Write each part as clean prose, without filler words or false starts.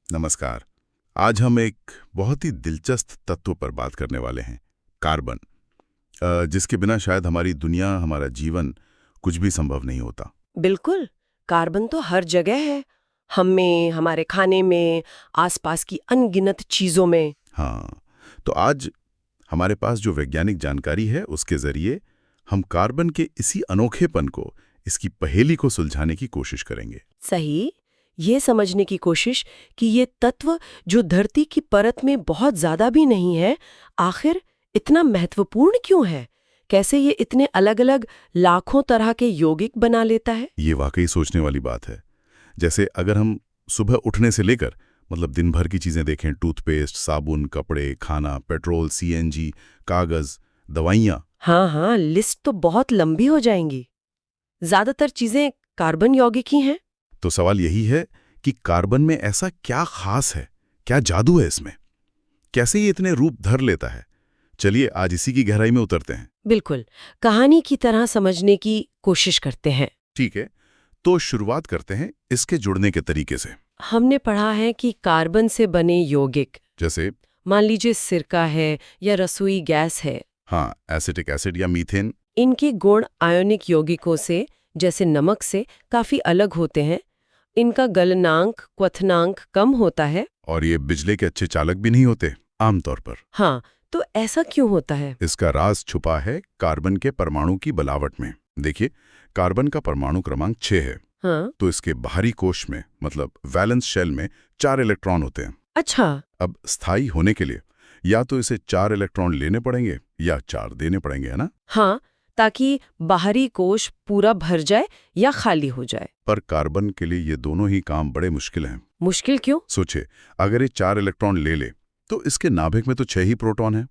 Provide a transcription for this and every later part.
नमस्कार। आज हम एक बहुत ही दिलचस्प तत्व पर बात करने वाले हैं, कार्बन। जिसके बिना शायद हमारी दुनिया, हमारा जीवन कुछ भी संभव नहीं होता। बिल्कुल। कार्बन तो हर जगह है। हम में, हमारे खाने में, आसपास की अनगिनत चीजों में। हाँ, तो आज हमारे पास जो वैज्ञानिक जानकारी है उसके जरिए हम कार्बन के इसी अनोखेपन को, इसकी पहेली को सुलझाने की कोशिश करेंगे। सही। ये समझने की कोशिश कि ये तत्व जो धरती की परत में बहुत ज्यादा भी नहीं है, आखिर इतना महत्वपूर्ण क्यों है? कैसे ये इतने अलग-अलग लाखों तरह के यौगिक बना लेता है? ये वाकई सोचने वाली बात है। जैसे अगर हम सुबह उठने से लेकर मतलब दिन भर की चीजें देखें, टूथपेस्ट, साबुन, कपड़े, खाना, पेट्रोल, सीएनजी, कागज, दवाइयाँ। हाँ हाँ, लिस्ट तो बहुत लंबी हो जाएंगी। ज्यादातर चीजें कार्बन यौगिक ही हैं। तो सवाल यही है कि कार्बन में ऐसा क्या खास है, क्या जादू है इसमें, कैसे ये इतने रूप धर लेता है। चलिए आज इसी की गहराई में उतरते हैं। बिल्कुल, कहानी की तरह समझने की कोशिश करते हैं। ठीक है, तो शुरुआत करते हैं इसके जुड़ने के तरीके से। हमने पढ़ा है कि कार्बन से बने यौगिक, जैसे मान लीजिए सिरका है या रसोई गैस है, हाँ, एसिटिक एसिड या मीथेन। इनके गुण आयोनिक यौगिकों से, जैसे नमक से, काफी अलग होते हैं। इनका गलनांक, क्वथनांक कम होता है। और ये बिजली के अच्छे चालक भी नहीं होते आमतौर पर। हाँ, तो ऐसा क्यों होता है? इसका राज छुपा है कार्बन के परमाणु की बनावट में। देखिए, कार्बन का परमाणु क्रमांक 6 है। हाँ, तो इसके बाहरी कोश में मतलब वैलेंस शेल में 4 इलेक्ट्रॉन होते हैं। अच्छा। अब स्थायी होने के लिए या तो इसे 4 इलेक्ट्रॉन लेने पड़ेंगे या 4 देने पड़ेंगे, है ना। हाँ, ताकि बाहरी कोश पूरा भर जाए या खाली हो जाए। पर कार्बन के लिए ये दोनों ही काम बड़े मुश्किल हैं। मुश्किल क्यों? सोचे, अगर ये 4 इलेक्ट्रॉन ले ले तो इसके नाभिक में तो 6 ही प्रोटॉन हैं।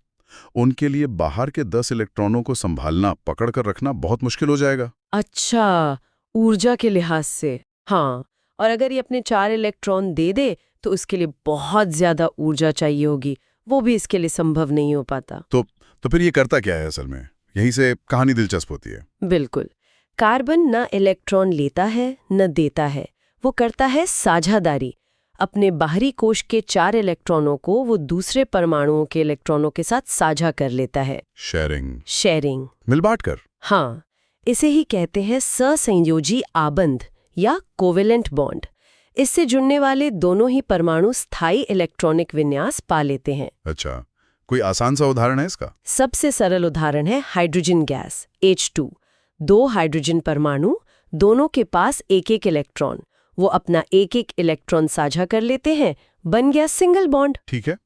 उनके लिए बाहर के 10 इलेक्ट्रॉनों को संभालना, पकड़ कर रखना बहुत मुश्किल हो जाएगा। अच्छा, ऊर्जा के लिहाज से। हाँ, और अगर ये अपने 4 इलेक्ट्रॉन दे दे तो उसके लिए बहुत ज्यादा ऊर्जा चाहिए होगी। वो भी इसके लिए संभव नहीं हो पाता। तो फिर ये करता क्या है असल में? यहीं से कहानी दिलचस्प होती है। बिल्कुल। कार्बन न इलेक्ट्रॉन लेता है न देता है, वो करता है साझादारी। अपने बाहरी कोश के 4 इलेक्ट्रॉनों को वो दूसरे परमाणुओं के इलेक्ट्रॉनों के साथ साझा कर लेता है। शेयरिंग। मिल बांट कर। हाँ, इसे ही कहते हैं सहसंयोजी आबंध या कोवेलेंट बॉन्ड। इससे जुड़ने वाले दोनों ही परमाणु स्थायी इलेक्ट्रॉनिक विन्यास पा लेते हैं। अच्छा, कोई आसान सा उदाहरण है इसका? सबसे सरल उदाहरण है हाइड्रोजन गैस H2। 2 हाइड्रोजन परमाणु, दोनों के पास एक एक इलेक्ट्रॉन। वो अपना एक एक इलेक्ट्रॉन साझा कर लेते हैं, बन गया सिंगल बॉन्ड। ठीक है।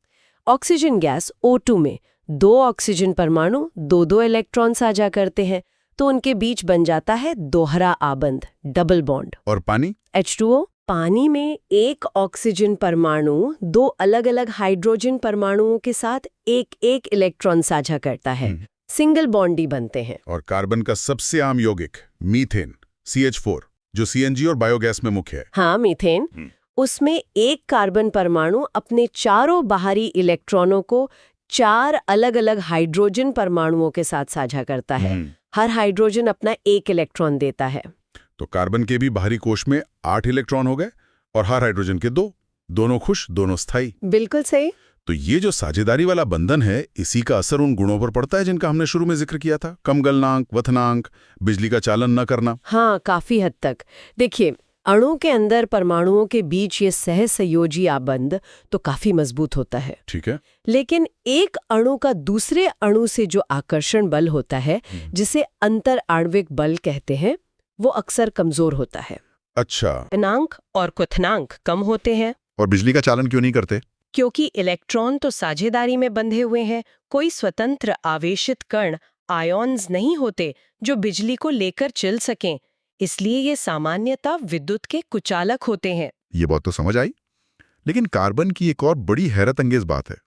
ऑक्सीजन गैस O2 में 2 ऑक्सीजन परमाणु 2-2 इलेक्ट्रॉन साझा करते हैं, तो उनके बीच बन जाता है दोहरा आबंध, डबल बॉन्ड। और पानी? H2O। पानी में एक ऑक्सीजन परमाणु 2 अलग-अलग हाइड्रोजन परमाणुओं के साथ एक एक इलेक्ट्रॉन साझा करता है। सिंगल बॉन्डी बनते हैं। और कार्बन का सबसे आम यौगिक मीथेन CH4, जो सीएनजी और बायोगैस में मुख्य है। हाँ, मीथेन। उसमें एक कार्बन परमाणु अपने चारों बाहरी इलेक्ट्रॉनों को 4 अलग-अलग हाइड्रोजन परमाणुओं के साथ साझा करता है। हर हाइड्रोजन अपना एक इलेक्ट्रॉन देता है। तो कार्बन के भी बाहरी कोश में 8 इलेक्ट्रॉन हो गए और हर हाइड्रोजन के 2। दोनों खुश, दोनों स्थायी। बिल्कुल सही। तो ये जो साझेदारी वाला बंधन है, इसी का असर उन गुणों पर पड़ता है जिनका हमने शुरू में जिक्र किया था। कम गलनांक, वथनांक, बिजली का चालन न करना। हाँ, काफी हद तक। देखिए, अणु के अंदर परमाणुओं के बीच ये सहसंयोजी आबंध तो काफी मजबूत होता है। ठीक है। लेकिन एक अणु का दूसरे अणु से जो आकर्षण बल होता है, जिसे अंतर आणविक बल कहते हैं, वो अक्सर कमजोर होता है। अच्छा। गलनांक और क्वथनांक कम होते हैं। और बिजली का चालन क्यों नहीं करते? क्योंकि इलेक्ट्रॉन तो साझेदारी में बंधे हुए हैं। कोई स्वतंत्र आवेशित कण, आयॉन्स नहीं होते जो बिजली को लेकर चल सकें। इसलिए ये सामान्यतः विद्युत के कुचालक होते हैं। ये बात तो समझ आई। लेकिन कार्बन की एक और बड़ी हैरत अंगेज बात है,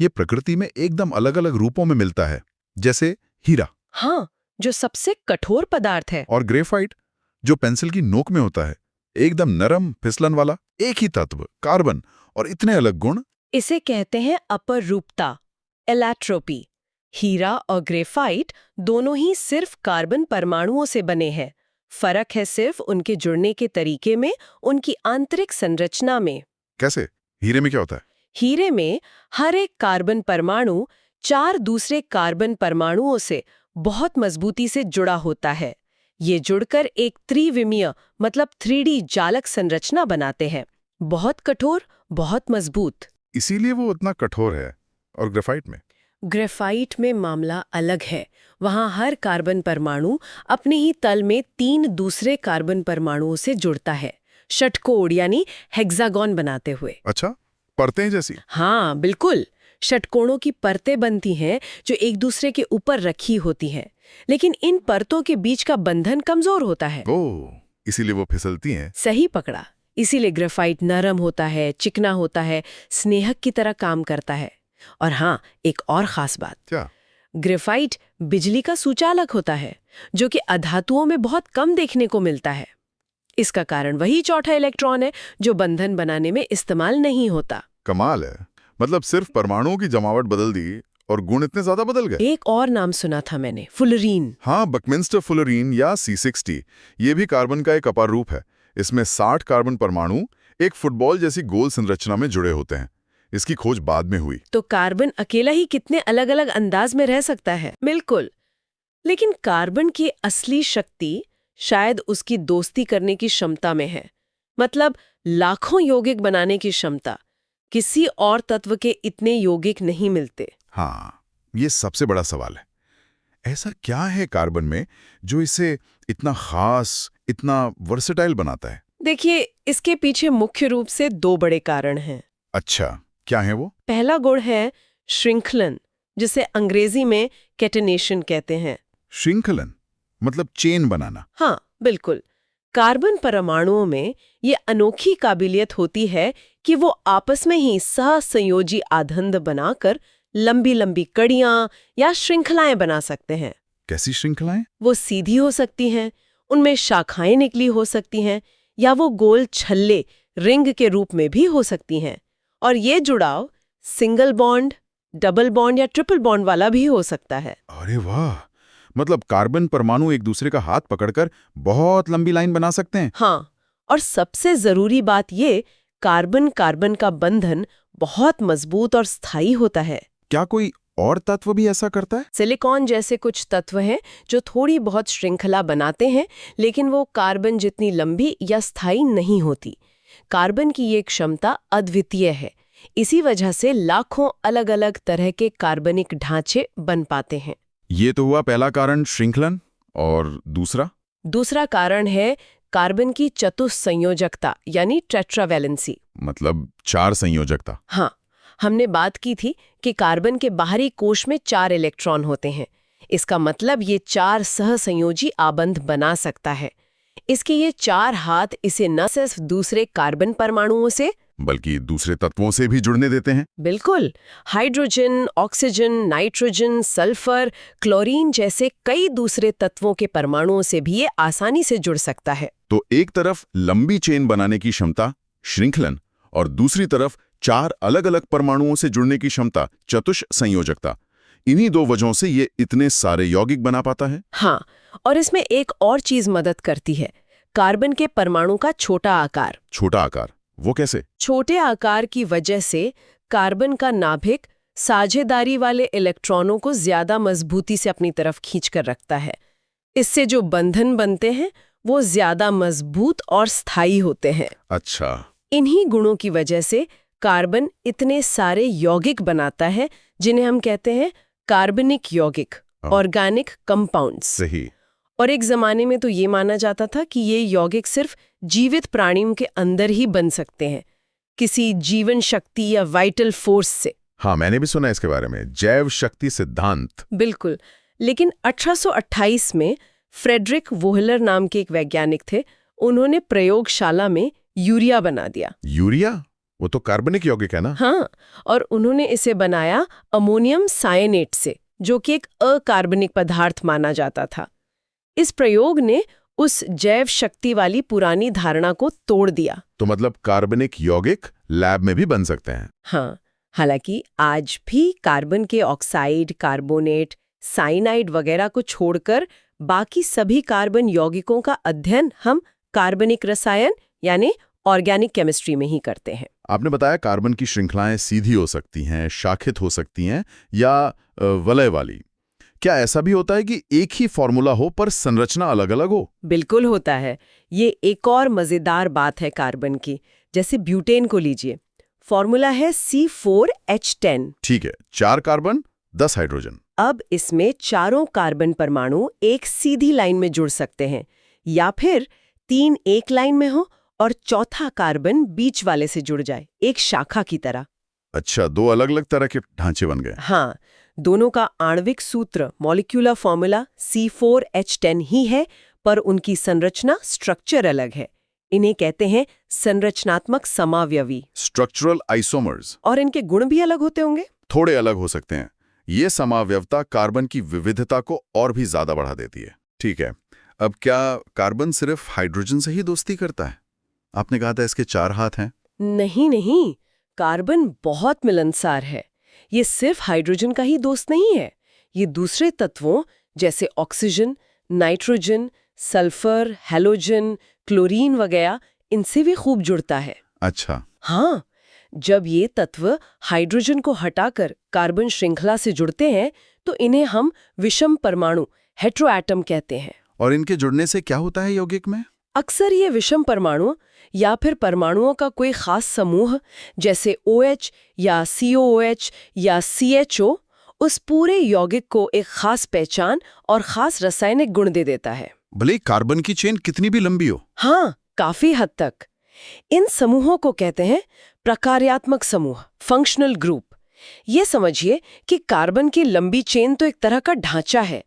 ये प्रकृति में एकदम अलग अलग रूपों में मिलता है। जैसे हीरा। हाँ, जो सबसे कठोर पदार्थ है। और ग्रेफाइट, जो पेंसिल की नोक में होता है, एकदम नरम फिसलन वाला। एक ही तत्व, कार्बन, और इतने अलग गुण। इसे कहते हैं अपरूपता, एलाट्रोपी। हीरा और ग्रेफाइट दोनों ही सिर्फ कार्बन परमाणुओं से बने हैं। फर्क है सिर्फ उनके जुड़ने के तरीके में, उनकी आंतरिक संरचना में। कैसे? हीरे में क्या होता है? हीरे में हर एक कार्बन परमाणु 4 दूसरे कार्बन परमाणुओं से बहुत मजबूती से जुड़ा होता है। ये जुड़कर एक त्रिविमीय मतलब 3D जालक संरचना बनाते हैं। बहुत कठोर, बहुत मजबूत। इसीलिए वो उतना कठोर है। और ग्रेफाइट में? ग्रेफाइट में मामला अलग है। वहाँ हर कार्बन परमाणु अपने ही तल में 3 दूसरे कार्बन परमाणुओं से जुड़ता है, षटकोण यानी हेक्सागोन बनाते हुए। अच्छा, परतें जैसी? हाँ, बिल्कुल। षटकोणों की परतें बनती हैं जो एक दूसरे के ऊपर रखी होती हैं, लेकिन इन परतों के बीच का बंधन कमजोर होता है। ओह, इसीलिए वो फिसलती हैं। सही पकड़ा। इसीलिए ग्रेफाइट नरम होता है, चिकना होता है, स्नेहक की तरह काम करता है। और हाँ, एक और खास बात, क्या? ग्रेफाइट बिजली का सुचालक होता है, जो कि अधातुओं में बहुत कम देखने को मिलता है। इसका कारण वही चौथा इलेक्ट्रॉन है जो बंधन बनाने में इस्तेमाल नहीं होता। कमाल है। मतलब सिर्फ परमाणुओं की जमावट बदल दी और गुण इतने ज्यादा बदल गए। एक और नाम सुना था मैंने, फुलरीन। हाँ, बकमिंस्टर फुलरीन या C60। ये भी कार्बन का एक अपार रूप है। इसमें 60 कार्बन परमाणु एक फुटबॉल जैसी गोल संरचना में जुड़े होते हैं। इसकी खोज बाद में हुई। तो कार्बन अकेला ही कितने अलग-अलग अंदाज में रह सकता है। बिल्कुल। लेकिन कार्बन की असली शक्ति शायद उसकी दोस्ती करने की क्षमता में है। मतलब लाखों यौगिक बनाने की क्षमता। किसी और तत्व के इतने यौगिक नहीं मिलते। हाँ, ये सबसे बड़ा सवाल है। ऐसा क्या है कार्बन में जो इसे इतना खास, इतना वर्सेटाइल बनाता है? देखिए, इसके पीछे मुख्य रूप से 2 बड़े कारण हैं। अच्छा, क्या है वो? पहला गुण है श्रृंखलन, जिसे अंग्रेजी में कैटेनेशन कहते हैं। श्रृंखलन मतलब चेन बनाना। हाँ, बिल्कुल। कार्बन परमाणुओं में ये अनोखी काबिलियत होती है कि वो आपस में ही सहसंयोजी आबंध बनाकर लंबी-लंबी कड़ियां या श्रृंखलाएं बना सकते हैं। कैसी श्रृंखलाएं? वो सीधी हो सकती हैं, उनमें शाखाएं निकली हो सकती हैं, या वो गोल छल्ले रिंग के रूप में भी हो सकती हैं। और ये जुड़ाव सिंगल बॉन्ड, डबल बॉन्ड या ट्रिपल बॉन्ड वाला भी हो सकता है। अरे वाह! मतलब कार्बन परमाणु एक दूसरे का हाथ पकड़कर बहुत लंबी लाइन बना सकते हैं। हाँ, और सबसे जरूरी बात ये, कार्बन कार्बन का बंधन बहुत मजबूत और स्थायी होता है। क्या कोई और तत्व भी ऐसा करता है? सिलिकॉन जैसे कुछ तत्व हैं जो थोड़ी बहुत श्रृंखला बनाते हैं, लेकिन वो कार्बन जितनी लंबी या स्थायी नहीं होती। कार्बन की ये क्षमता अद्वितीय है। इसी वजह से लाखों अलग-अलग तरह के कार्बनिक ढांचे बन पाते हैं। ये तो हुआ पहला कारण, श्रृंखलन। और दूसरा? दूसरा कारण है कार्बन की चतुस्संयोजकता यानी टेट्रावैलेंसी। मतलब 4 संयोजकता। हाँ, हमने बात की थी कि कार्बन के बाहरी कोश में 4 इलेक्ट्रॉन होते हैं। इसका मतलब ये 4 सहसंयोजी आबंध बना सकता है। इसके ये 4 हाथ इसे न सिर्फ दूसरे कार्बन परमाणुओं से बल्कि दूसरे तत्वों से भी जुड़ने देते हैं। बिल्कुल, hydrogen, oxygen, nitrogen, sulphur, chlorine जैसे कई दूसरे तत्वों के परमाणुओं से भी ये आसानी से जुड़ सकता है। तो एक तरफ लंबी चेन बनाने की क्षमता, श्रृंखलन, और दूसरी तरफ 4 अलग-अलग परमाणुओं से जुड़ने की क्षमता, चतुष संयोजकता। इन्हीं 2 वजहों से ये इतने सारे यौगिक बना पाता है। हाँ, और इसमें एक और चीज मदद करती है, कार्बन के परमाणु का छोटा आकार। छोटा आकार, वो कैसे? छोटे आकार की वजह से कार्बन का नाभिक साझेदारी वाले इलेक्ट्रॉनों को ज्यादा मजबूती से अपनी तरफ खींचकर रखता है। इससे जो बंधन बनते हैं वो ज्यादा मजबूत और स्थायी होते हैं। अच्छा। इन्हीं गुणों की वजह से कार्बन इतने सारे यौगिक बनाता है जिन्हें हम कहते हैं कार्बनिक यौगिक, ऑर्गेनिक कंपाउंड्स। सही। और एक जमाने में तो ये माना जाता था कि ये यौगिक सिर्फ जीवित प्राणियों के अंदर ही बन सकते हैं, किसी जीवन शक्ति या वाइटल फोर्स से। हाँ, मैंने भी सुना इसके बारे में, जैव शक्ति सिद्धांत। बिल्कुल। लेकिन 1828 में फ्रेडरिक वोहलर नाम के एक वैज्ञानिक थे, उन्होंने प्रयोगशाला में यूरिया बना दिया। यूरिया? वो तो कार्बनिक यौगिक है ना? हाँ, और उन्होंने इसे बनाया अमोनियम साइनेट से, जो कि एक अकार्बनिक पदार्थ माना जाता था। इस प्रयोग ने उस जैव शक्ति वाली पुरानी धारणा को तोड़ दिया। तो मतलब कार्बनिक यौगिक लैब में भी बन सकते हैं। हाँ, हालांकि आज भी कार्बन के ऑक्साइड, कार्बोनेट, साइनाइड वगैरह को छोड़कर बाकी सभी कार्बन यौगिकों का अध्ययन हम कार्बनिक रसायन यानी ऑर्गेनिक केमिस्ट्री में ही करते हैं। आपने बताया कार्बन की श्रृंखलाएं सीधी हो सकती हैं, शाखित हो सकती हैं या वलय वाली। क्या ऐसा भी होता है कि एक ही फॉर्मूला हो पर संरचना अलग-अलग हो? बिल्कुल होता है। ये एक और मजेदार बात है कार्बन की। जैसे ब्यूटेन को लीजिए, फॉर्मूला है C4H10। ठीक है, 4 कार्बन 10 हाइड्रोजन। अब इसमें चारों कार्बन परमाणु एक सीधी लाइन में जुड़ सकते हैं, या फिर 3 एक लाइन में हो और चौथा कार्बन बीच वाले से जुड़ जाए, एक शाखा की तरह। अच्छा, 2 अलग-अलग तरह के ढांचे बन गए। हाँ, दोनों का आणविक सूत्र मॉलिक्यूलर फॉर्मूला C4H10 ही है, पर उनकी संरचना स्ट्रक्चर अलग है। इन्हें कहते हैं संरचनात्मक समावयवी। Structural isomers. और इनके गुण भी अलग होते होंगे। थोड़े अलग हो सकते हैं। ये समावयवता कार्बन की विविधता को और भी ज्यादा बढ़ा देती है। ठीक है, अब क्या कार्बन सिर्फ हाइड्रोजन से ही दोस्ती करता है? आपने कहा था इसके 4 हाथ हैं। नहीं, कार्बन बहुत मिलनसार है। ये सिर्फ हाइड्रोजन का ही दोस्त नहीं है। ये दूसरे तत्वों जैसे oxygen, nitrogen, sulphur, halogen, chlorine वगैरह, इनसे भी खूब जुड़ता है। अच्छा। हाँ, जब ये तत्व हाइड्रोजन को हटाकर कार्बन श्रृंखला से जुड़ते हैं तो इन्हें हम विषम परमाणु हेट्रोएटम कहते हैं। और इनके जुड़ने से क्या होता है यौगिक में? अक्सर ये विषम परमाणु या फिर परमाणुओं का कोई खास समूह जैसे OH या COOH या CHO उस पूरे यौगिक को एक खास पहचान और खास रासायनिक गुण दे देता है। भले ही कार्बन की चेन कितनी भी लंबी हो। हाँ, काफी हद तक। इन समूहों को कहते हैं प्रकार्यात्मक समूह, फंक्शनल ग्रुप। ये समझिए कि कार्बन की लंबी चेन तो एक तरह का ढांचा है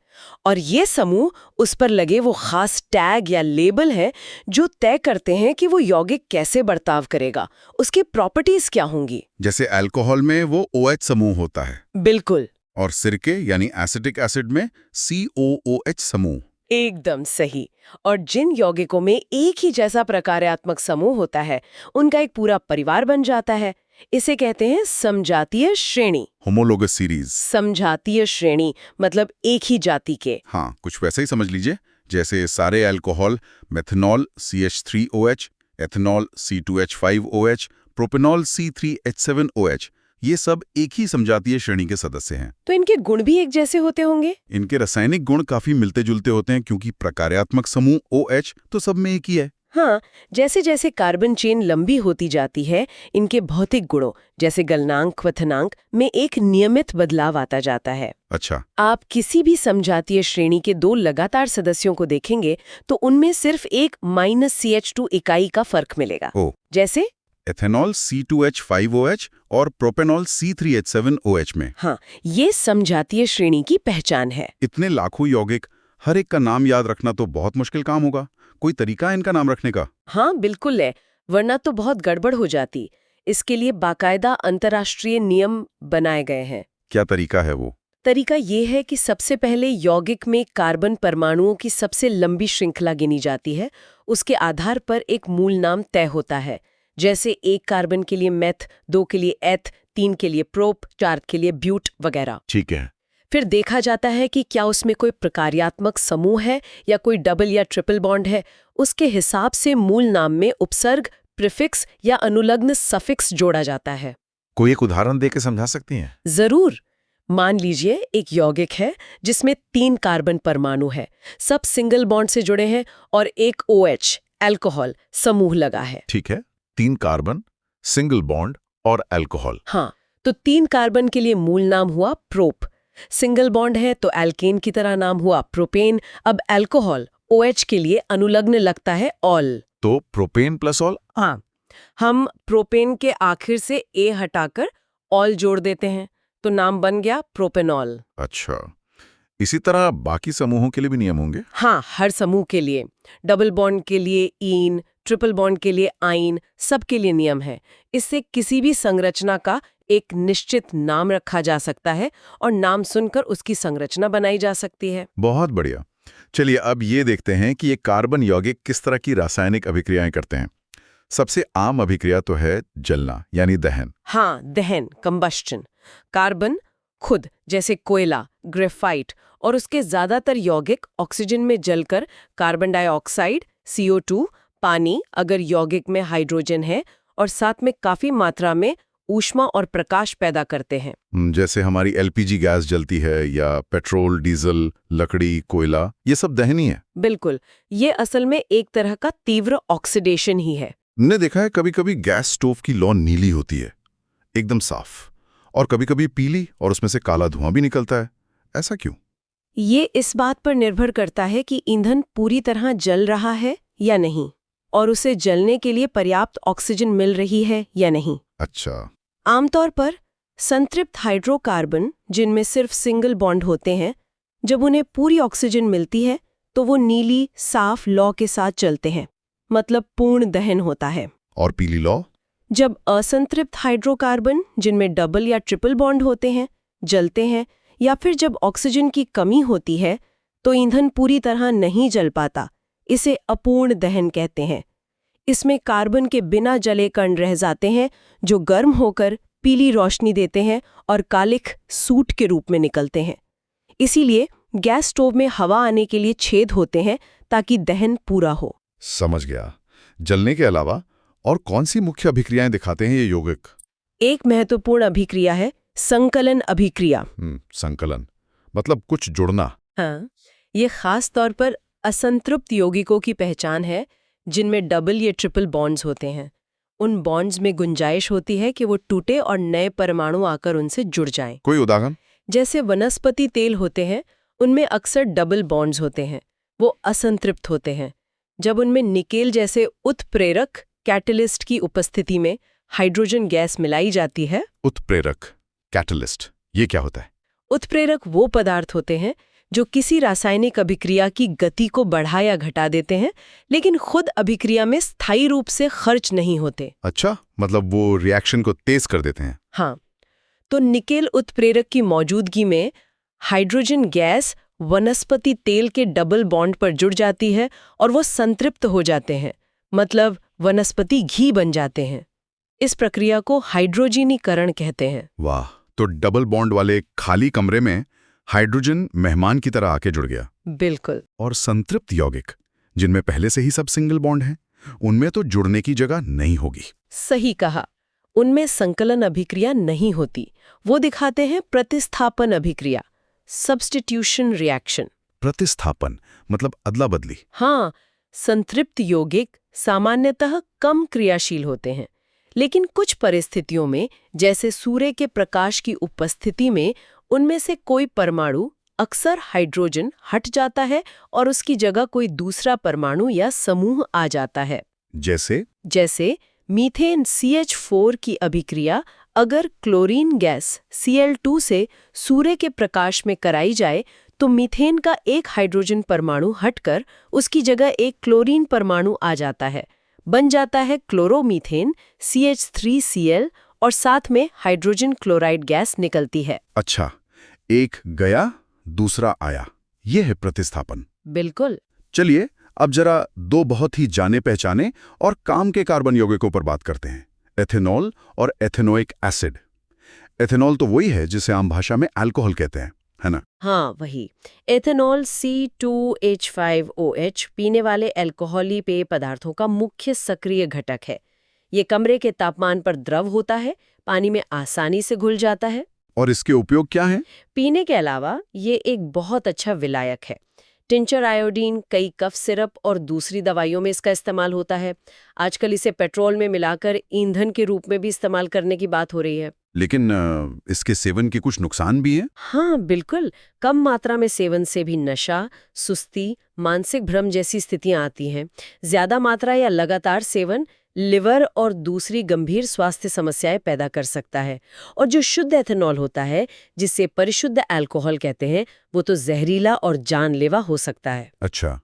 और ये समूह उस पर लगे वो खास टैग या लेबल हैं जो तय करते हैं कि वो यौगिक कैसे बर्ताव करेगा, उसकी प्रॉपर्टीज क्या होंगी। जैसे अल्कोहल में वो OH समूह होता है बिल्कुल। और सिरके यानी एसिटिक एसिड में COOH समूह। एकदम सही। और जिन यौगिकों में एक ही जैसा प्रकार्यात्मक समूह होता है उनका एक पूरा परिवार बन जाता है। इसे कहते हैं समजातीय श्रेणी। Homologous series. समजातीय श्रेणी मतलब एक ही जाति के। हाँ, कुछ वैसा ही समझ लीजिए। जैसे सारे alcohol, methanol CH3OH, ethanol C2H5OH, propanol C3H7OH, ये सब एक ही समजातीय श्रेणी के सदस्य हैं। तो इनके गुण भी एक जैसे होते होंगे? इनके रासायनिक गुण काफी मिलते जुलते होते हैं क्योंकि प्रकार्यात्मक समूह OH तो सब में एक ही है। हाँ, जैसे जैसे कार्बन चेन लंबी होती जाती है, इनके भौतिक गुणों जैसे गलनांक, क्वथनांक में एक नियमित बदलाव आता जाता है। अच्छा। आप किसी भी समजातीय श्रेणी के 2 लगातार सदस्यों को देखेंगे तो उनमें सिर्फ एक -CH2 इकाई का फर्क मिलेगा। जैसे एथेनॉल C2H5OH और प्रोपेनॉल C3H7OH में। हाँ, ये समजातीय श्रेणी की पहचान है। इतने लाखों यौगिक, हर एक का नाम याद रखना तो बहुत मुश्किल काम होगा। कोई तरीका है इनका नाम रखने का? हाँ, बिल्कुल है, वरना तो बहुत गड़बड़ हो जाती। इसके लिए बाकायदा अंतर्राष्ट्रीय नियम बनाए गए हैं। क्या तरीका है वो? तरीका ये है कि सबसे पहले यौगिक में कार्बन परमाणुओं की सबसे लंबी श्रृंखला गिनी जाती है। उसके आधार पर एक मूल नाम तय होता है। जैसे 1 कार्बन के लिए मेथ, 2 के लिए एथ, 3 के लिए प्रोप, 4 के लिए ब्यूट वगैरह। ठीक है। फिर देखा जाता है कि क्या उसमें कोई प्रकार्यात्मक समूह है या कोई डबल या ट्रिपल बॉन्ड है। उसके हिसाब से मूल नाम में उपसर्ग, प्रीफिक्स या अनुलग्न सफिक्स जोड़ा जाता है। कोई एक उदाहरण देके समझा सकती हैं? जरूर। मान लीजिए एक यौगिक है जिसमें 3 कार्बन परमाणु है, सब सिंगल बॉन्ड से जुड़े हैं और एक OH अल्कोहल समूह लगा है। ठीक है, 3 कार्बन, सिंगल बॉन्ड और अल्कोहल। हाँ, तो 3 कार्बन के लिए मूल नाम हुआ प्रोप, सिंगल बॉन्ड है तो एल्केन की तरह नाम हुआ प्रोपेन। अब अल्कोहल OH के लिए अनुलग्न लगता है ऑल। तो प्रोपेन प्लस ऑल। हाँ, हम प्रोपेन के आखिर से ए हटाकर ऑल जोड़ देते हैं तो नाम बन गया प्रोपेनॉल। अच्छा, इसी तरह बाकी समूहों के लिए भी नियम होंगे? हाँ, हर समूह के लिए, डबल बॉन्ड के लिए ईन, ट्रिपल बॉन्ड के लिए आइन, सबके लिए नियम है। इससे किसी भी संरचना का एक निश्चित नाम रखा जा सकता है और नाम सुनकर उसकी संरचना बनाई जा सकती है। बहुत बढ़िया। चलिए अब ये देखते हैं कि ये कार्बन यौगिक किस तरह की रासायनिक अभिक्रियाएं करते हैं। सबसे आम अभिक्रिया तो है जलना यानी दहन। हाँ, दहन, कंबस्टन। कार्बन खुद जैसे कोयला, ग्रेफाइट और उसके ज्यादातर यौगिक ऑक्सीजन में जलकर कार्बन डाइऑक्साइड CO2, पानी अगर यौगिक में हाइड्रोजन है और साथ में काफी मात्रा में ऊष्मा और प्रकाश पैदा करते हैं। जैसे हमारी एलपीजी गैस जलती है या पेट्रोल, डीजल, लकड़ी, कोयला, ये सब दहन ही है। बिल्कुल, ये असल में एक तरह का तीव्र ऑक्सीडेशन ही है। हमने देखा है कभी-कभी गैस स्टोव की लौ नीली होती है, एकदम साफ, और कभी-कभी पीली और उसमें से काला धुआं भी निकलता है। ऐसा क्यों? ये इस बात पर निर्भर करता है कि ईंधन पूरी तरह जल रहा है या नहीं, और उसे जलने के लिए पर्याप्त ऑक्सीजन मिल रही है या नहीं। अच्छा। आमतौर पर संतृप्त हाइड्रोकार्बन, जिनमें सिर्फ सिंगल बॉन्ड होते हैं, जब उन्हें पूरी ऑक्सीजन मिलती है तो वो नीली साफ लौ के साथ चलते हैं, मतलब पूर्ण दहन होता है। और पीली लौ? जब असंतृप्त हाइड्रोकार्बन, जिनमें डबल या ट्रिपल बॉन्ड होते हैं, जलते हैं, या फिर जब ऑक्सीजन की कमी होती है तो ईंधन पूरी तरह नहीं जल पाता। इसे अपूर्ण दहन कहते हैं। इसमें कार्बन के बिना जले कण रह जाते हैं जो गर्म होकर पीली रोशनी देते हैं और कालिख सूट के रूप में निकलते हैं। इसीलिए गैस स्टोव में हवा आने के लिए छेद होते हैं ताकि दहन पूरा हो। समझ गया। जलने के अलावा और कौन सी मुख्य अभिक्रियाएं दिखाते हैं ये यौगिक? एक महत्वपूर्ण अभिक्रिया है संकलन अभिक्रिया। संकलन मतलब कुछ जुड़ना। हाँ, ये खास तौर पर असंतृप्त यौगिकों की पहचान है जिनमें डबल या ट्रिपल बॉन्ड्स होते हैं। उन बॉन्ड्स में गुंजाइश होती है कि वो टूटे और नए परमाणु आकर उनसे जुड़ जाएं। कोई उदाहरण? जैसे वनस्पति तेल होते हैं, उनमें अक्सर डबल बॉन्ड्स होते हैं, वो असंतृप्त होते हैं। जब उनमें निकेल जैसे उत्प्रेरक कैटलिस्ट की उपस्थिति में हाइड्रोजन गैस मिलाई जाती है। उत्प्रेरक कैटलिस्ट, ये क्या होता है? उत्प्रेरक वो पदार्थ होते हैं जो किसी रासायनिक अभिक्रिया की गति को बढ़ा या घटा देते हैं, लेकिन खुद अभिक्रिया में स्थायी रूप से खर्च नहीं होते। अच्छा, मतलब वो रिएक्शन को तेज कर देते हैं। हाँ, तो निकेल उत्प्रेरक की मौजूदगी में हाइड्रोजन गैस वनस्पति तेल के डबल बॉन्ड पर जुड़ जाती है और वो संतृप्त हो जाते हैं, मतलब वनस्पति घी बन जाते हैं। इस प्रक्रिया को हाइड्रोजनीकरण कहते हैं। वाह, तो डबल बॉन्ड वाले खाली कमरे में हाइड्रोजन मेहमान की तरह आके जुड़ गया। बिल्कुल। और संतृप्त यौगिक, जिनमें पहले से ही सब सिंगल बॉन्ड हैं, उनमें तो जुड़ने की जगह नहीं होगी। सही कहा, उनमें संकलन अभिक्रिया नहीं होती। वो दिखाते हैं प्रतिस्थापन अभिक्रिया, सब्स्टिट्यूशन रिएक्शन। प्रतिस्थापन मतलब अदला बदली। हाँ, संतृप्त यौगिक सामान्यतः कम क्रियाशील होते हैं, लेकिन कुछ परिस्थितियों में, जैसे सूर्य के प्रकाश की उपस्थिति में, उनमें से कोई परमाणु, अक्सर हाइड्रोजन, हट जाता है और उसकी जगह कोई दूसरा परमाणु या समूह आ जाता है। जैसे मीथेन CH4 की अभिक्रिया अगर क्लोरीन गैस Cl2 से सूर्य के प्रकाश में कराई जाए तो मीथेन का एक हाइड्रोजन परमाणु हटकर उसकी जगह एक क्लोरीन परमाणु आ जाता है, बन जाता है क्लोरोमीथेन CH3Cl और साथ में हाइड्रोजन क्लोराइड गैस निकलती है। अच्छा, एक गया दूसरा आया, ये है प्रतिस्थापन। बिल्कुल। चलिए अब जरा दो बहुत ही जाने पहचाने और काम के कार्बन यौगिकों पर बात करते हैं, एथेनॉल और एथेनोइक एसिड। एथेनॉल तो वही है जिसे आम भाषा में अल्कोहल कहते हैं, है ना? हाँ, वही। एथेनॉल C2H5OH पीने वाले अल्कोहली पेय पदार्थों का मुख्य सक्रिय घटक है। ये कमरे के तापमान पर द्रव होता है, पानी में आसानी से घुल जाता है। और इसके उपयोग क्या हैं? पीने के अलावा ये एक बहुत अच्छा विलायक है। टिंचर आयोडीन, कई कफ सिरप और दूसरी दवाइयों में इसका इस्तेमाल होता है। आजकल इसे पेट्रोल में मिलाकर ईंधन के रूप में भी इस्तेमाल करने की बात हो रही है। लेकिन इसके सेवन के कुछ नुकसान भी हैं? हाँ, बिल्कुल। कम मात्रा में सेवन से भी नशा, सुस्ती, मानसिक भ्रम जैसी स्थितियां आती हैं। ज्यादा मात्रा या लगातार सेवन लिवर और दूसरी गंभीर स्वास्थ्य समस्याएं पैदा कर सकता है। और जो शुद्ध एथेनॉल होता है, जिसे परिशुद्ध अल्कोहल कहते हैं, वो तो जहरीला और जानलेवा हो सकता है। अच्छा,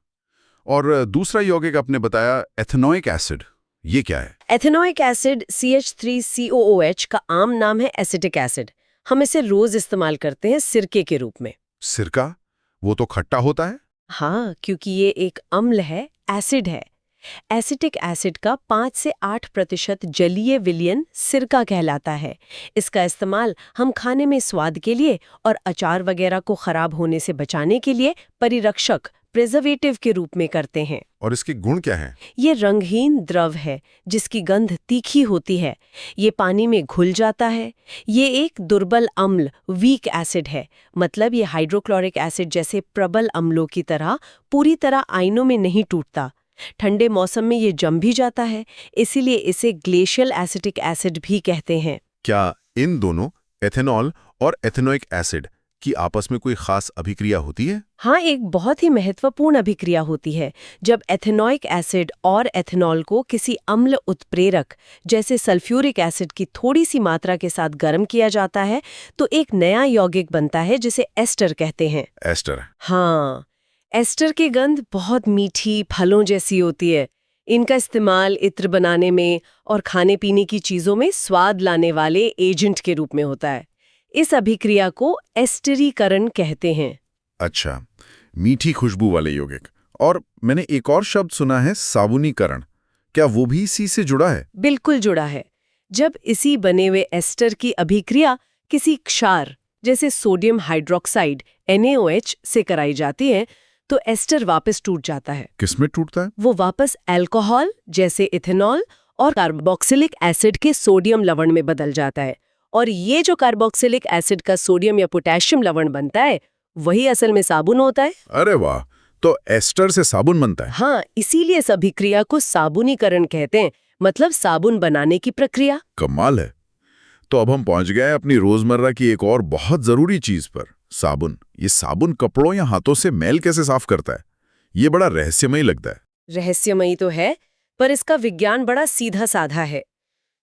और दूसरा यौगिक आपने बताया एथेनोइक एसिड, ये क्या है? एथेनोइक एसिड CH3COOH का आम नाम है एसिटिक एसिड। हम इसे रोज इस्तेमाल करते हैं सिरके के रूप में। सिरका? वो तो खट्टा होता है। हाँ, क्योंकि ये एक अम्ल है, एसिड है। एसिटिक एसिड का 5 से 8% जलीय विलयन सिरका कहलाता है। इसका इस्तेमाल हम खाने में स्वाद के लिए और अचार वगैरह को खराब होने से बचाने के लिए परिरक्षक, प्रिजर्वेटिव के रूप में करते हैं। और इसके गुण क्या हैं? ये रंगहीन द्रव है जिसकी गंध तीखी होती है। ये पानी में घुल जाता है। ये एक दुर्बल अम्ल वीक एसिड है, मतलब ये हाइड्रोक्लोरिक एसिड जैसे प्रबल अम्लों की तरह पूरी तरह आयनों में नहीं टूटता। ठंडे मौसम में ये जम भी जाता है, इसीलिए इसे ग्लेशियल एसिटिक एसिड भी कहते हैं। क्या इन दोनों एथेनॉल और एथेनोइक एसिड की आपस में कोई खास अभिक्रिया होती है? हाँ, एक बहुत ही महत्वपूर्ण अभिक्रिया होती है। जब एथेनोइक एसिड और एथेनॉल को किसी अम्ल उत्प्रेरक जैसे सल्फ्यूरिक एसिड की थोड़ी सी मात्रा के साथ गर्म किया जाता है तो एक नया यौगिक बनता है जिसे एस्टर कहते हैं। एस्टर। हाँ, एस्टर की गंध बहुत मीठी फलों जैसी होती है। इनका इस्तेमाल इत्र बनाने में और खाने पीने की चीजों में स्वाद लाने वाले एजेंट के रूप में होता है। इस अभिक्रिया को एस्टरीकरण कहते हैं। अच्छा, मीठी खुशबू वाले यौगिक। और मैंने एक और शब्द सुना है, साबुनीकरण। क्या वो भी इसी से जुड़ा है? बिल्कुल जुड़ा है। जब इसी बने हुए एस्टर की अभिक्रिया किसी क्षार जैसे सोडियम हाइड्रोक्साइड NaOH से कराई जाती है तो एस्टर वापस टूट जाता है। किसमें टूटता है? वो वापस अल्कोहल जैसे इथेनॉल और कार्बोक्सिलिक एसिड के सोडियम लवण में बदल जाता है। और ये जो कार्बोक्सिलिक एसिड का सोडियम या पोटेशियम लवण बनता है वही असल में साबुन होता है। अरे वाह, तो एस्टर से साबुन बनता है? हाँ, इसीलिए इस अभिक्रिया को साबुनीकरण कहते हैं, मतलब साबुन बनाने की प्रक्रिया। कमाल है। तो अब हम पहुंच गए अपनी रोजमर्रा की एक और बहुत जरूरी चीज पर, साबुन। ये साबुन कपड़ों या हाथों से मैल कैसे साफ करता है? ये बड़ा रहस्यमयी लगता है। रहस्यमयी तो है, पर इसका विज्ञान बड़ा सीधा साधा है।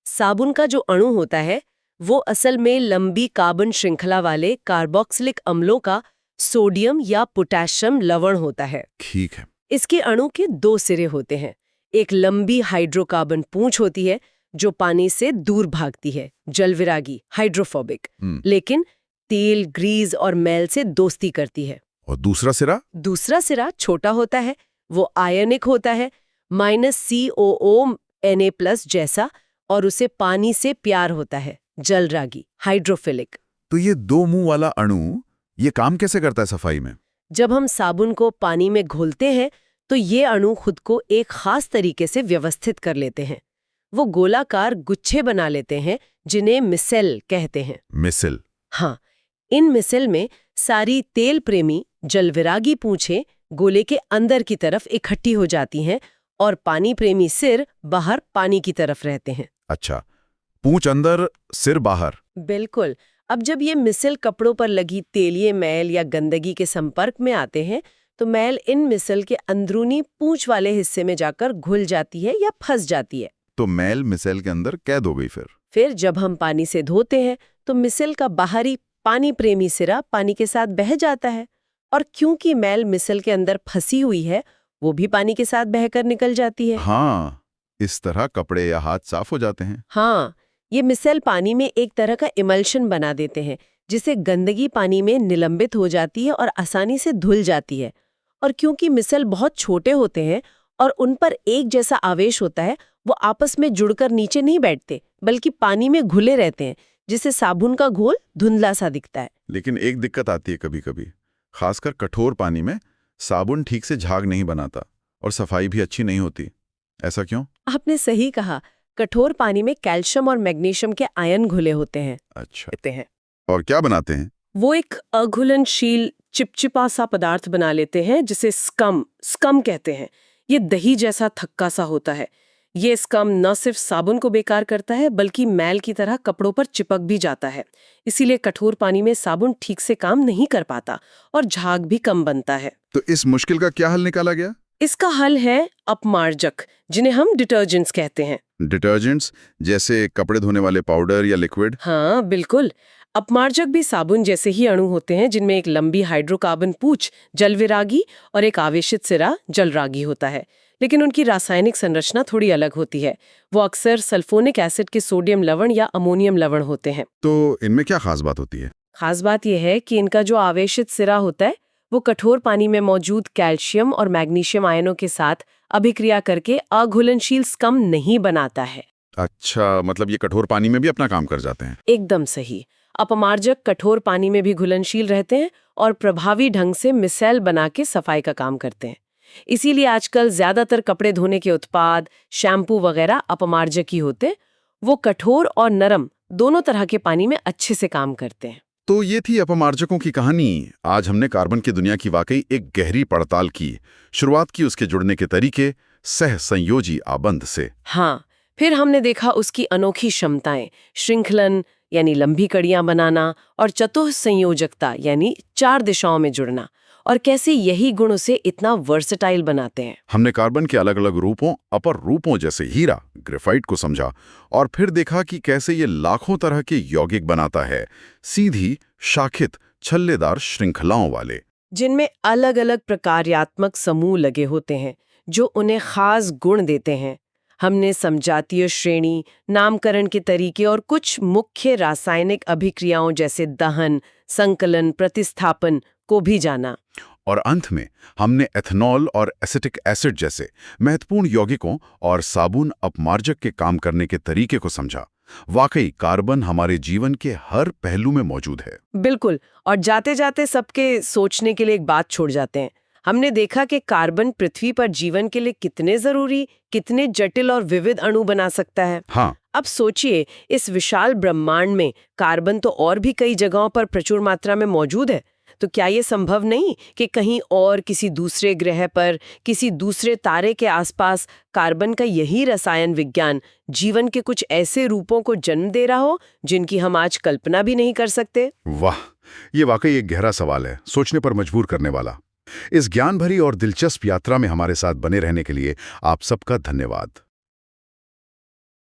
साबुन का जो अणु होता है वो असल में लंबी कार्बन श्रृंखला वाले कार्बोक्सिलिक अम्लों का सोडियम या पोटेशियम लवण होता है। ठीक है। इसके अणु के दो सिरे होते हैं। एक लंबी हाइड्रोकार्बन पूंछ होती है जो पानी से दूर भागती है, जलविरागी, हाइड्रोफोबिक, लेकिन तेल, ग्रीस और मैल से दोस्ती करती है। और दूसरा सिरा? दूसरा सिरा छोटा होता है, वो आयनिक होता है, -COO Na+ जैसा, और उसे पानी से प्यार होता है, जलरागी, हाइड्रोफिलिक। तो ये दो मुंह वाला अणु ये काम कैसे करता है सफाई में? जब हम साबुन को पानी में घोलते हैं तो ये अणु खुद को एक खास तरीके से व्यवस्थित कर लेते हैं। वो गोलाकार गुच्छे बना लेते हैं जिन्हें मिसेल कहते हैं। मिसल? हाँ, इन मिसेल में सारी तेल प्रेमी जलविरागी पूंछें गोले के अंदर की तरफ इकट्ठी हो जाती हैं और पानी प्रेमी सिर बाहर पानी की तरफ रहते हैं। अच्छा, पूंछ अंदर, सिर बाहर। बिल्कुल। अब जब ये मिसल कपड़ों पर लगी तेलीय मैल या गंदगी के संपर्क में आते हैं तो मैल इन मिसल के अंदरूनी पूंछ वाले हिस्से में जाकर घुल जाती है या फंस जाती है। तो मैल मिसल के अंदर कैद हो गई। फिर जब हम पानी से धोते हैं तो मिसल का बाहरी पानी प्रेमी सिरा पानी के साथ बह जाता है, और क्योंकि मैल मिसल के अंदर फंसी हुई है वो भी पानी के साथ बहकर निकल जाती है। हाँ, इस तरह कपड़े या हाथ साफ हो जाते हैं। हाँ, ये मिसल पानी में एक तरह का इमल्शन बना देते हैं जिससे गंदगी पानी में निलंबित हो जाती है और आसानी से धुल जाती है। और क्योंकि मिसल बहुत छोटे होते हैं और उन पर एक जैसा आवेश होता है, वो आपस में जुड़कर नीचे नहीं बैठते बल्कि पानी में घुले रहते हैं, जिससे साबुन का घोल धुंधला सा दिखता है। लेकिन एक दिक्कत आती है कभी-कभी, खासकर कठोर पानी में साबुन ठीक से झाग नहीं बनाता और सफाई भी अच्छी नहीं होती। ऐसा क्यों? आपने सही कहा, कठोर पानी में कैल्शियम और मैग्नीशियम के आयन घुले होते हैं। अच्छा, और क्या बनाते हैं? वो एक अघुलनशील चिपचिपा सा पदार्थ बना लेते हैं जिसे स्कम कहते हैं। ये दही जैसा थक्का सा होता है। ये स्कम न सिर्फ साबुन को बेकार करता है बल्कि मैल की तरह कपड़ों पर चिपक भी जाता है। इसीलिए कठोर पानी में साबुन ठीक से काम नहीं कर पाता और झाग भी कम बनता है। तो इस मुश्किल का क्या हल निकाला गया? इसका हल है अपमार्जक, जिन्हें हम डिटर्जेंट्स कहते हैं। डिटर्जेंट्स जैसे कपड़े धोने वाले पाउडर या लिक्विड? हाँ, बिल्कुल। अपमार्जक भी साबुन जैसे ही अणु होते हैं जिनमें एक लंबी हाइड्रोकार्बन पूंछ जलविरागी और एक आवेशित सिरा जलरागी होता है, लेकिन उनकी रासायनिक संरचना थोड़ी अलग होती है। वो अक्सर सल्फोनिक एसिड के सोडियम लवण या अमोनियम लवण होते हैं। तो इनमें क्या खास बात होती है? खास बात यह है कि इनका जो आवेशित सिरा होता है वो कठोर पानी में मौजूद कैल्शियम और मैग्नीशियम आयनों के साथ अभिक्रिया करके अघुलनशील स्कम नहीं बनाता है। अच्छा, मतलब ये कठोर पानी में भी अपना काम कर जाते हैं। एकदम सही। अपमार्जक कठोर पानी में भी घुलनशील रहते हैं और प्रभावी ढंग से मिसाइल बना के सफाई का काम करते हैं। इसीलिए आजकल ज्यादातर कपड़े धोने के उत्पाद, शैम्पू वगैरह अपमार्जक ही होते हैं। वो कठोर और नरम दोनों तरह के पानी में अच्छे से काम करते हैं। तो ये थी अपमार्जकों की कहानी। आज हमने कार्बन की दुनिया की वाकई एक गहरी पड़ताल की। शुरुआत की उसके जुड़ने के तरीके, सह संयोजी आबंध से। हाँ, फिर हमने देखा उसकी अनोखी क्षमताएं, श्रृंखलन यानी लंबी कड़ियां बनाना और चतुः संयोजकता यानी 4 दिशाओं में जुड़ना, और कैसे यही गुण उसे इतना वर्सेटाइल बनाते हैं। हमने कार्बन के अलग अलग रूपों, अपर रूपों जैसे हीरा, ग्रेफाइट को समझा और फिर देखा कि कैसे ये लाखों तरह के यौगिक बनाता है, सीधी, शाखित, छल्लेदार श्रृंखलाओं वाले, जिनमें अलग अलग प्रकार्यात्मक समूह लगे होते हैं जो उन्हें खास गुण देते हैं। हमने समजातीय श्रेणी, नामकरण के तरीके और कुछ मुख्य रासायनिक अभिक्रियाओं जैसे दहन, संकलन, प्रतिस्थापन को भी जाना। और अंत में हमने एथेनॉल और एसिटिक एसिड जैसे महत्वपूर्ण यौगिकों और साबुन अपमार्जक के काम करने के तरीके को समझा। वाकई कार्बन हमारे जीवन के हर पहलू में मौजूद है। बिल्कुल, और जाते जाते सबके सोचने के लिए एक बात छोड़ जाते हैं। हमने देखा कि कार्बन पृथ्वी पर जीवन के लिए कितने जरूरी, कितने जटिल और विविध अणु बना सकता है। हाँ, अब सोचिए, इस विशाल ब्रह्मांड में कार्बन तो और भी कई जगहों पर प्रचुर मात्रा में मौजूद है। तो क्या ये संभव नहीं कि कहीं और, किसी दूसरे ग्रह पर, किसी दूसरे तारे के आसपास कार्बन का यही रसायन विज्ञान जीवन के कुछ ऐसे रूपों को जन्म दे रहा हो जिनकी हम आज कल्पना भी नहीं कर सकते? वाह, ये वाकई एक गहरा सवाल है, सोचने पर मजबूर करने वाला। इस ज्ञान भरी और दिलचस्प यात्रा में हमारे साथ बने रहने के लिए आप सबका धन्यवाद।